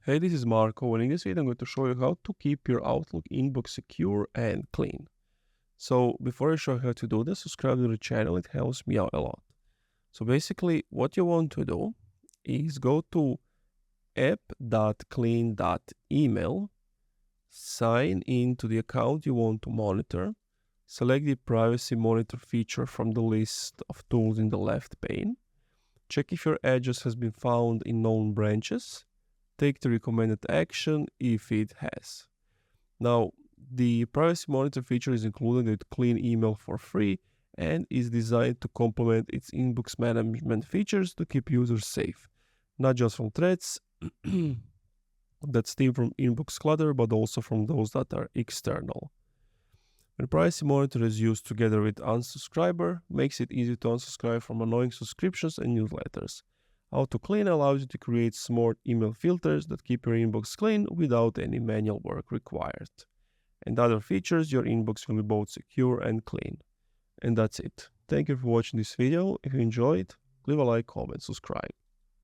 Hey, this is Marco, and in this video I'm going to show you how to keep your Outlook inbox secure and clean. So before I show you how to do this, subscribe to the channel, it helps me out a lot. So basically what you want to do is go to app.clean.email, sign into the account you want to monitor, select the privacy monitor feature from the list of tools in the left pane, check if your address has been found in known branches, take the recommended action if it has. Now, the privacy monitor feature is included with Clean Email for free and is designed to complement its inbox management features to keep users safe, not just from threats that stem from inbox clutter, but also from those that are external. When Privacy Monitor is used together with Unsubscriber, makes it easy to unsubscribe from annoying subscriptions and newsletters. Auto Clean allows you to create smart email filters that keep your inbox clean without any manual work required. And other features, your inbox will be both secure and clean. And that's it. Thank you for watching this video. If you enjoyed, leave a like, comment, subscribe.